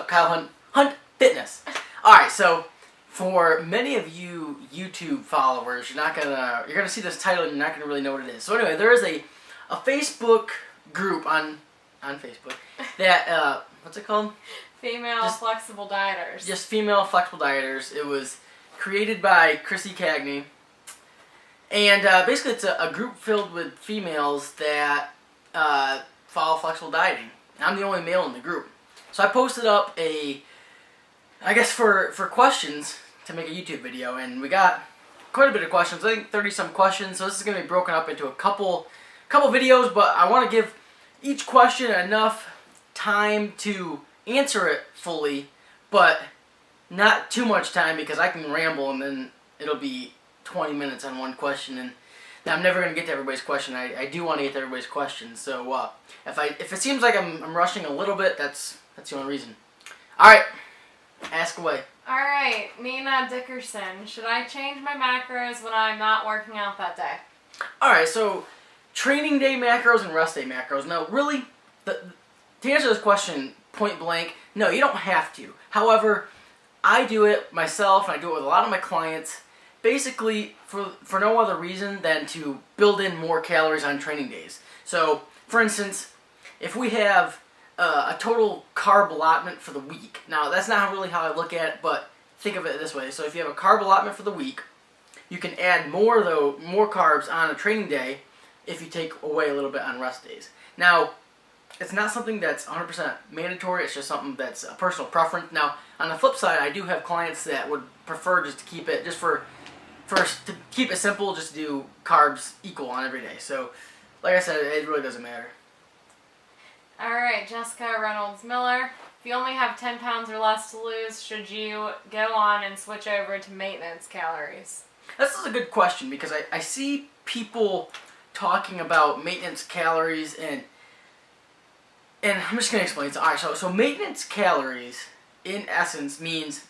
Hunt Fitness. All right, so for many of you YouTube followers, you're gonna see this title and you're not gonna really know what it is. So anyway, there is a Facebook group on Facebook that what's it called? Flexible dieters. Just female flexible dieters. It was created by Chrissy Cagney, and basically it's a group filled with females that follow flexible dieting. I'm the only male in the group, so I posted up for questions to make a YouTube video, and we got quite a bit of questions. I think 30-some questions. So this is going to be broken up into a couple videos, but I want to give each question enough time to answer it fully, but not too much time because I can ramble and then it'll be 20 minutes on one question, and I'm never going to get to everybody's question. I do want to get to everybody's questions, so if it seems like I'm rushing a little bit, that's the only reason. All right, ask away. All right, Nina Dickerson. Should I change my macros when I'm not working out that day? All right, so training day macros and rest day macros. Now, really, to answer this question point blank, no, you don't have to. However, I do it myself, and I do it with a lot of my clients, basically for no other reason than to build in more calories on training days. So, for instance, if we have a total carb allotment for the week. Now, that's not really how I look at it, but think of it this way. So if you have a carb allotment for the week, you can add more carbs on a training day if you take away a little bit on rest days. Now, it's not something that's 100% mandatory. It's just something that's a personal preference. Now, on the flip side, I do have clients that would prefer just to keep it, to keep it simple, just do carbs equal on every day. So, like I said, it really doesn't matter. All right, Jessica Reynolds Miller. If you only have 10 pounds or less to lose, should you go on and switch over to maintenance calories? This is a good question because I see people talking about maintenance calories, and I'm just going to explain. All right, so maintenance calories, in essence, means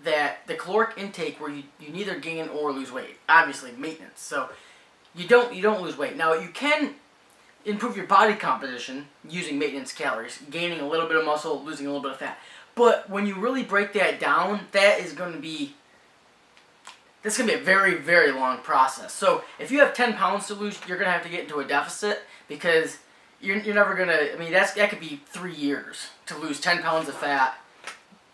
that the caloric intake where you neither gain or lose weight. Obviously, maintenance. So you don't lose weight. Now, you can improve your body composition using maintenance calories, gaining a little bit of muscle, losing a little bit of fat. But when you really break that down, that's going to be a very, very long process. So if you have 10 pounds to lose, you're going to have to get into a deficit because you're never going to, that could be 3 years to lose 10 pounds of fat,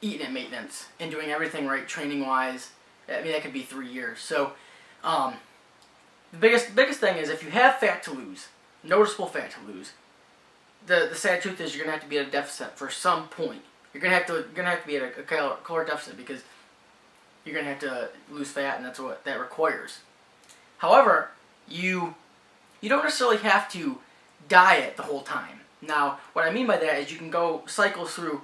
eating at maintenance, and doing everything right training-wise. That could be 3 years. So the biggest thing is if you have fat to lose, noticeable fat to lose, the sad truth is you're gonna have to be at a deficit for some point. You're gonna have to be at a caloric deficit because you're gonna have to lose fat, and that's what that requires. However, you don't necessarily have to diet the whole time. Now, what I mean by that is you can go cycles through.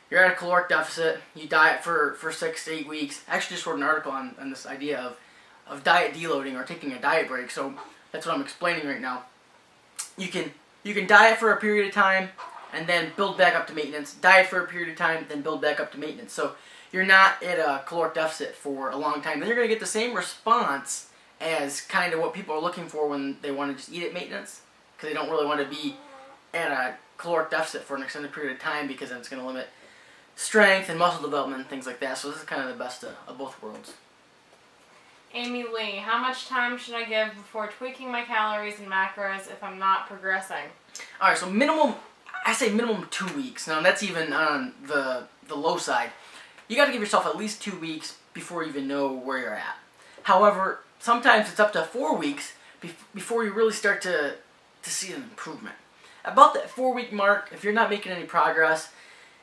You're at a caloric deficit. You diet for 6 to 8 weeks. I actually just wrote an article on this idea of diet deloading or taking a diet break. So that's what I'm explaining right now. You can diet for a period of time and then build back up to maintenance. Diet for a period of time, then build back up to maintenance. So you're not at a caloric deficit for a long time. Then you're going to get the same response as kind of what people are looking for when they want to just eat at maintenance, because they don't really want to be at a caloric deficit for an extended period of time because then it's going to limit strength and muscle development and things like that. So this is kind of the best of both worlds. Amy Lee, how much time should I give before tweaking my calories and macros if I'm not progressing? All right, so I say minimum 2 weeks. Now, that's even on the low side. You got to give yourself at least 2 weeks before you even know where you're at. However, sometimes it's up to 4 weeks before you really start to see an improvement. About that 4-week mark, if you're not making any progress,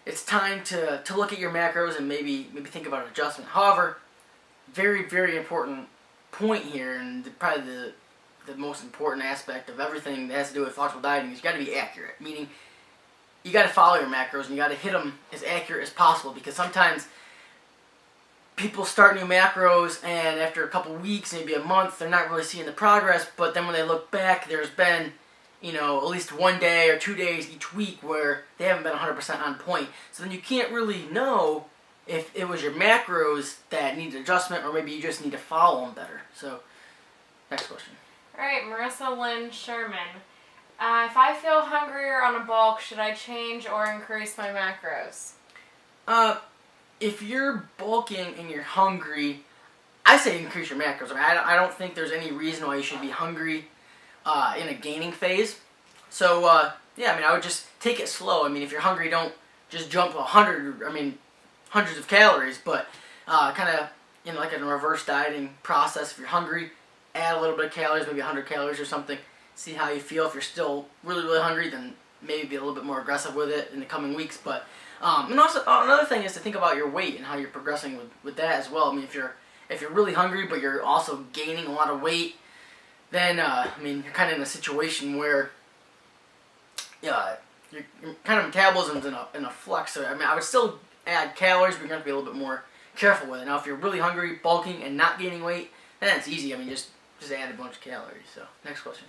it's time to look at your macros and maybe think about an adjustment. However, very, very important point here, and probably the most important aspect of everything that has to do with flexible dieting is you got to be accurate. Meaning, you got to follow your macros and you got to hit them as accurate as possible, because sometimes people start new macros and after a couple weeks, maybe a month, they're not really seeing the progress. But then when they look back, there's been at least 1 day or 2 days each week where they haven't been 100% on point. So then you can't really know if it was your macros that needed adjustment or maybe you just need to follow them better. So, next question. All right, Marissa Lynn Sherman. If I feel hungrier on a bulk, should I change or increase my macros? If you're bulking and you're hungry, I say increase your macros. I mean, I don't think there's any reason why you should be hungry in a gaining phase. So, yeah, I mean, I would just take it slow. I mean, if you're hungry, don't just jump 100, hundreds of calories, but kind of, like in a reverse dieting process. If you're hungry, add a little bit of calories, maybe 100 calories or something. See how you feel. If you're still really, really hungry, then maybe be a little bit more aggressive with it in the coming weeks. But and also another thing is to think about your weight and how you're progressing with that as well. I mean, if you're really hungry but you're also gaining a lot of weight, then you're kind of in a situation where your kind of metabolism's in a flux. So I would still add calories, but you're going to be a little bit more careful with it. Now, if you're really hungry, bulking, and not gaining weight, then it's easy. I mean, just add a bunch of calories. So, next question.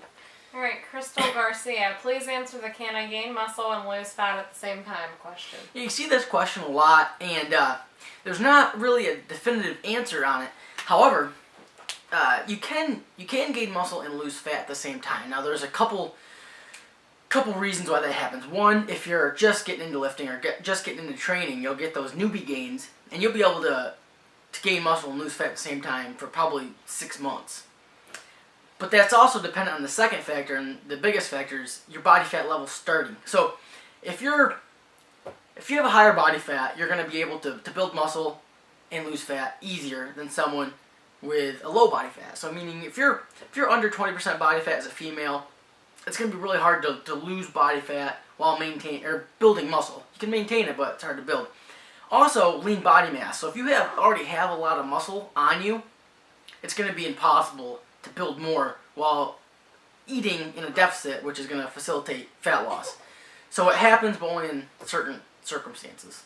All right, Crystal Garcia, please answer the can I gain muscle and lose fat at the same time question. You see this question a lot, and there's not really a definitive answer on it. However, you can gain muscle and lose fat at the same time. Now, there's a couple reasons why that happens. One, if you're just getting into lifting or just getting into training, you'll get those newbie gains, and you'll be able to gain muscle and lose fat at the same time for probably 6 months. But that's also dependent on the second factor, and the biggest factor is your body fat level starting. So if you have a higher body fat, you're going to be able to build muscle and lose fat easier than someone with a low body fat. So meaning if you're under 20% body fat as a female, it's going to be really hard to lose body fat while building muscle. You can maintain it, but it's hard to build. Also, lean body mass. So if you already have a lot of muscle on you, it's going to be impossible to build more while eating in a deficit, which is going to facilitate fat loss. So it happens, but only in certain circumstances.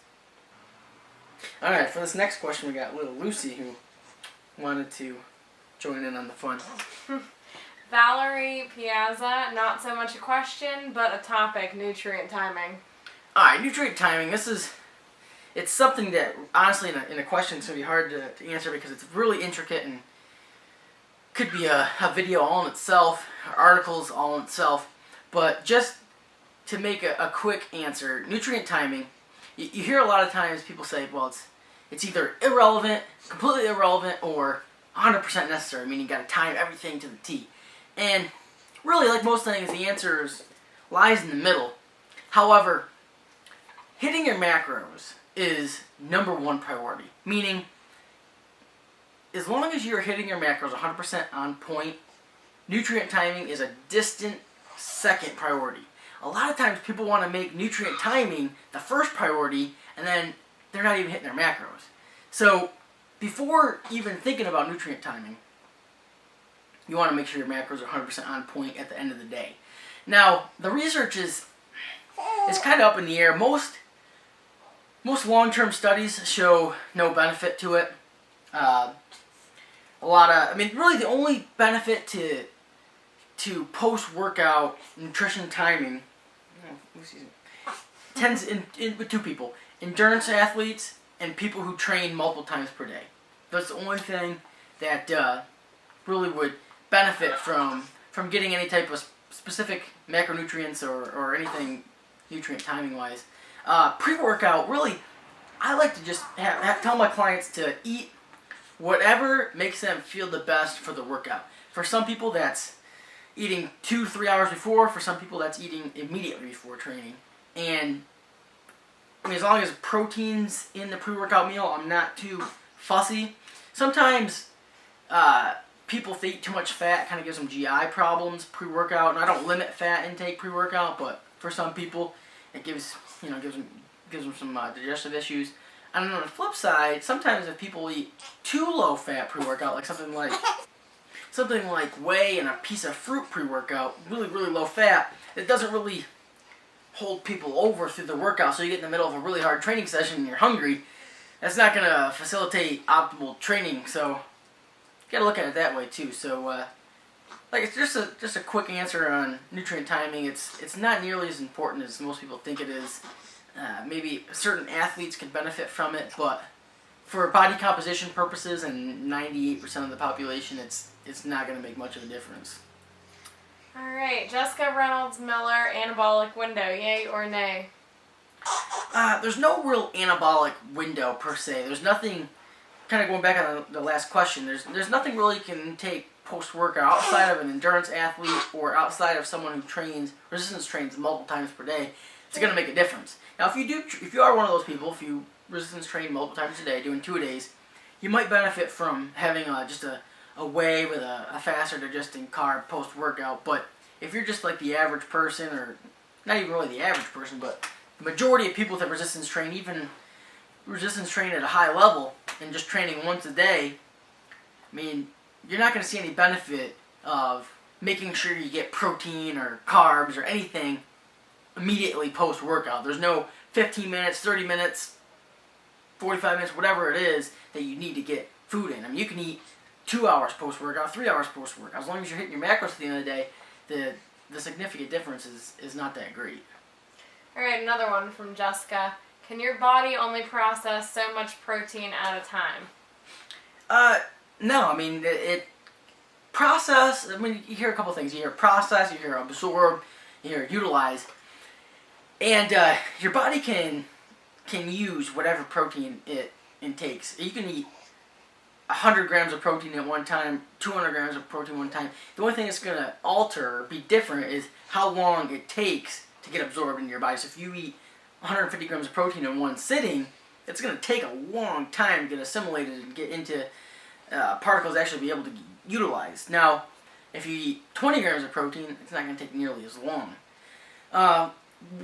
All right, for this next question, we got little Lucy who wanted to join in on the fun. Valerie Piazza, not so much a question, but a topic, nutrient timing. All right, nutrient timing. It's something that, honestly, in a question, it's going to be hard to answer because it's really intricate and could be a video all in itself, or articles all in itself. But just to make a quick answer, nutrient timing, you hear a lot of times people say, well, it's either irrelevant, completely irrelevant, or 100% necessary, meaning you got to time everything to the T. And really, like most things, the answer lies in the middle. However, hitting your macros is number one priority, meaning as long as you're hitting your macros 100% on point, nutrient timing is a distant second priority. A lot of times people want to make nutrient timing the first priority, and then they're not even hitting their macros. So before even thinking about nutrient timing, you want to make sure your macros are 100% on point at the end of the day. Now, the research is kind of up in the air. Most long-term studies show no benefit to it. Really the only benefit to post-workout nutrition timing tends with two people: endurance athletes and people who train multiple times per day. That's the only thing that really would benefit from getting any type of specific macronutrients or anything nutrient timing wise. Pre-workout, really, I like to just tell my clients to eat whatever makes them feel the best for the workout. For some people, that's eating 2-3 hours before. For some people, that's eating immediately before training. And as long as protein's in the pre-workout meal, I'm not too fussy. Sometimes people, if they eat too much fat, kind of gives them GI problems pre-workout. And I don't limit fat intake pre-workout, but for some people, it gives them some digestive issues. And then on the flip side, sometimes if people eat too low fat pre-workout, like something like whey and a piece of fruit pre-workout, really, really low fat, it doesn't really hold people over through the workout. So you get in the middle of a really hard training session and you're hungry. That's not going to facilitate optimal training. So you got to look at it that way too. So it's just a quick answer on nutrient timing. It's not nearly as important as most people think it is. Maybe certain athletes can benefit from it, but for body composition purposes and 98% of the population, it's not going to make much of a difference. All right, Jessica Reynolds Miller, anabolic window, yay or nay? There's no real anabolic window per se. There's nothing. Kind of going back on the last question. There's nothing really you can take post workout outside of an endurance athlete or outside of someone who resistance trains multiple times per day. It's going to make a difference. Now, if you are one of those people, if you resistance train multiple times a day, doing 2 days, you might benefit from having just a whey with a faster digesting carb post workout. But if you're just like the average person, or not even really the average person, but the majority of people that resistance train, even resistance train at a high level and just training once a day, I mean, you're not going to see any benefit of making sure you get protein or carbs or anything immediately post workout. There's no 15 minutes, 30 minutes, 45 minutes, whatever it is that you need to get food in. I mean, you can eat 2 hours post workout, 3 hours post workout. As long as you're hitting your macros at the end of the day, the significant difference is not that great. All right, another one from Jessica. Can your body only process so much protein at a time? No. I mean, you hear a couple things. You hear process, you hear absorb, you hear utilize. And your body can use whatever protein it intakes. You can eat 100 grams of protein at one time, 200 grams of protein one time. The only thing that's going to alter or be different is how long it takes to get absorbed into your body. So if you eat 150 grams of protein in one sitting, it's going to take a long time to get assimilated and get into particles actually be able to utilize. Now, if you eat 20 grams of protein, it's not going to take nearly as long.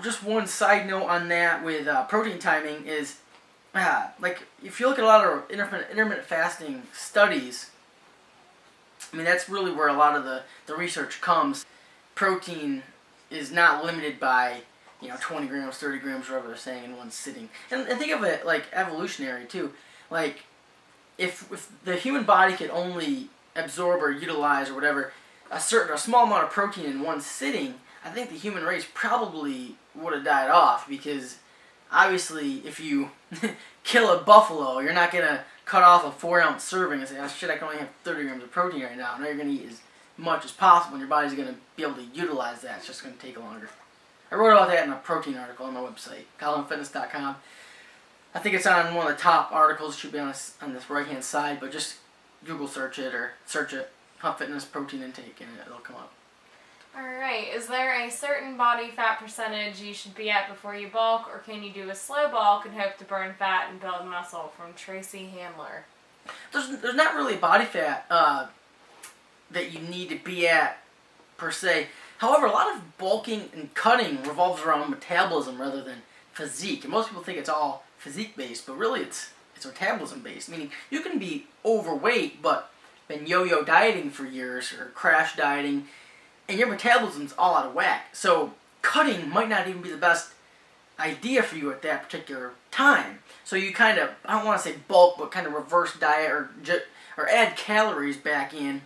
Just one side note on that with protein timing is, like if you look at a lot of intermittent fasting studies, I mean that's really where a lot of the research comes. Protein is not limited by 20 grams, 30 grams, whatever they're saying in one sitting. And think of it like evolutionary too. Like if the human body could only absorb or utilize or whatever a small amount of protein in one sitting, I think the human race probably would have died off, because obviously if you kill a buffalo, you're not gonna cut off a 4-ounce serving and say, oh shit, I can only have 30 grams of protein right now. Now you're gonna eat as much as possible, and your body's gonna be able to utilize that. It's just gonna take longer. I wrote about that in a protein article on my website, KyleHuntFitness.com. I think it's on one of the top articles. It should be on this right hand side, but just Google search it or search it, Hunt Fitness protein intake, and it'll come up. Alright, is there a certain body fat percentage you should be at before you bulk, or can you do a slow bulk and hope to burn fat and build muscle? From Tracy Handler. There's not really body fat that you need to be at per se. However, a lot of bulking and cutting revolves around metabolism rather than physique. And most people think it's all physique based, but really it's metabolism based. Meaning you can be overweight but been yo-yo dieting for years or crash dieting, and your metabolism's all out of whack. So cutting might not even be the best idea for you at that particular time. So you kind of, I don't want to say bulk, but kind of reverse diet or add calories back in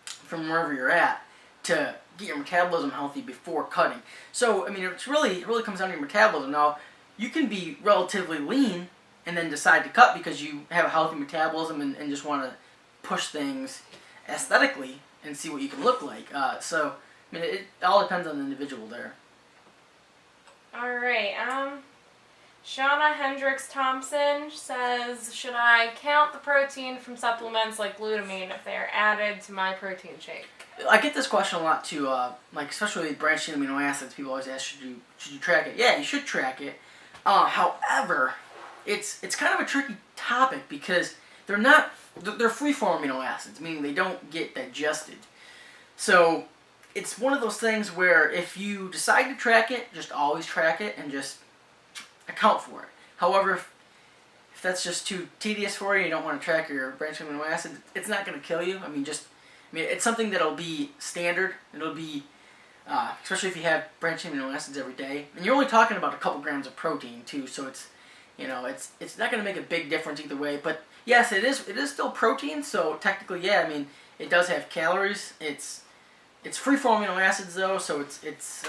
from wherever you're at to get your metabolism healthy before cutting. So, I mean, it really comes down to your metabolism. Now, you can be relatively lean and then decide to cut because you have a healthy metabolism and just want to push things aesthetically and see what you can look like. So, I mean, it all depends on the individual there. Alright, Shauna Hendricks Thompson says, should I count the protein from supplements like glutamine if they are added to my protein shake? I get this question a lot too, like especially with branched chain amino acids. People always ask, should you track it? Yeah, you should track it. However, it's kind of a tricky topic because they're free-form amino acids, meaning they don't get digested. So it's one of those things where if you decide to track it, just always track it and just account for it. However, if that's just too tedious for you, you don't want to track your branched chain amino acids, it's not going to kill you. I mean, it's something that'll be standard. It'll be, especially if you have branched chain amino acids every day, and you're only talking about a couple grams of protein too. So it's not going to make a big difference either way. But yes, it is still protein. So technically, yeah, I mean, it does have calories. It's free-form amino acids though, so it's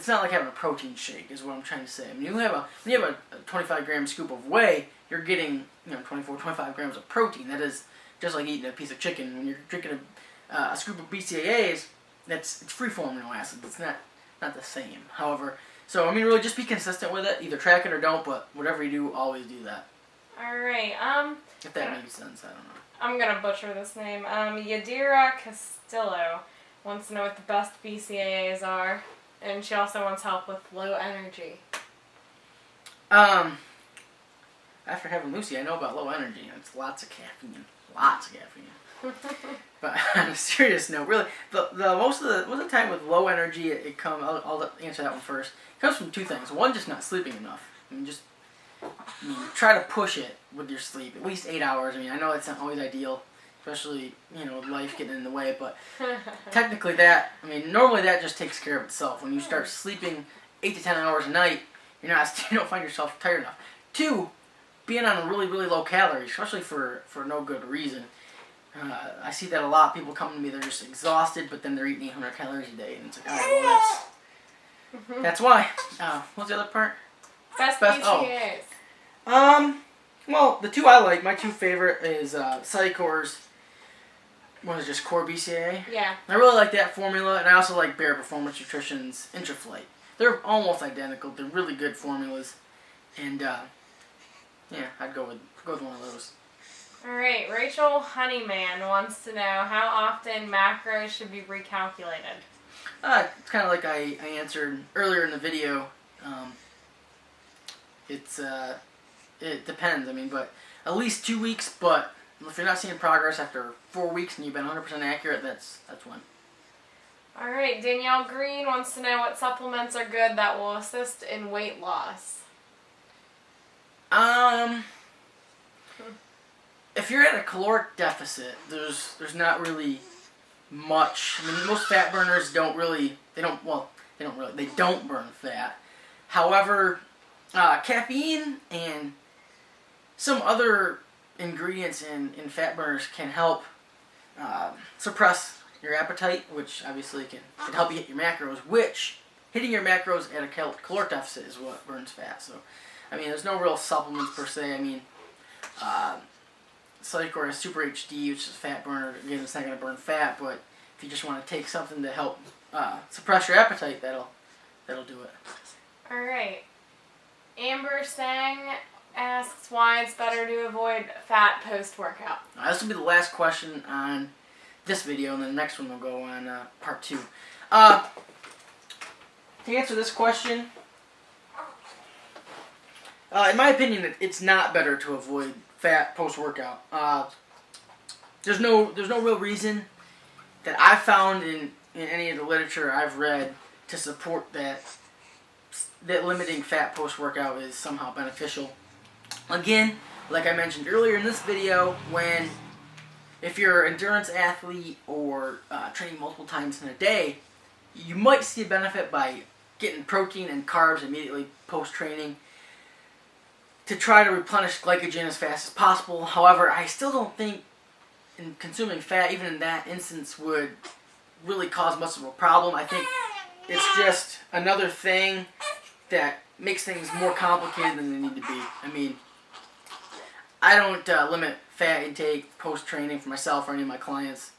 not like having a protein shake, is what I'm trying to say. I mean, when you have a 25-gram scoop of whey, you're getting 25 grams of protein. That is just like eating a piece of chicken. When you're drinking a scoop of BCAAs, it's free-form amino acids. It's not the same. However, So, I mean, really just be consistent with it. Either track it or don't, but whatever you do, always do that. Alright, If that makes sense, I don't know. I'm gonna butcher this name. Yadira Castillo wants to know what the best BCAAs are, and she also wants help with low energy. After having Lucy, I know about low energy. It's lots of caffeine. Lots of caffeine. But on a serious note, really, the most of the time with low energy, it comes. I'll answer that one first. It comes from two things. One, just not sleeping enough. I mean, try to push it with your sleep. At least 8 hours. I mean, I know it's not always ideal, especially with life getting in the way. But technically, normally that just takes care of itself. When you start sleeping 8 to 10 hours a night, you don't find yourself tired enough. Two, being on a really, really low calories, especially for no good reason. I see that a lot. People come to me, they're just exhausted, but then they're eating 800 calories a day, and it's like, oh, well, that's why. What's the other part? Best BCAAs. Well, the two I like, my two favorite is Psychor's. What is it, just Core BCAA? Yeah. I really like that formula, and I also like Bare Performance Nutrition's Intraflight. They're almost identical. They're really good formulas, and I'd go with one of those. Alright, Rachel Honeyman wants to know how often macros should be recalculated. It's kind of like I answered earlier in the video. It depends. I mean, but at least 2 weeks. But if you're not seeing progress after 4 weeks and you've been 100% accurate, that's when. Alright, Danielle Green wants to know what supplements are good that will assist in weight loss. If you're at a caloric deficit, there's not really much. I mean, most fat burners don't burn fat. However, caffeine and some other ingredients in fat burners can help suppress your appetite, which obviously can help you hit your macros, which hitting your macros at a caloric deficit is what burns fat. So, I mean, there's no real supplements per se. I mean, Psychor has Super HD, which is a fat burner. Again, it's not going to burn fat, but if you just want to take something to help suppress your appetite, that'll do it. Alright. Amber Sang asks why it's better to avoid fat post-workout. This will be the last question on this video, and then the next one will go on part 2. To answer this question, in my opinion, it's not better to avoid fat post-workout. There's no real reason that I've found in any of the literature I've read to support that limiting fat post-workout is somehow beneficial. Again, like I mentioned earlier in this video, if you're an endurance athlete or training multiple times in a day, you might see a benefit by getting protein and carbs immediately post-training to try to replenish glycogen as fast as possible. However, I still don't think consuming fat, even in that instance, would really cause much of a problem. I think it's just another thing that makes things more complicated than they need to be. I mean, I don't limit fat intake post-training for myself or any of my clients.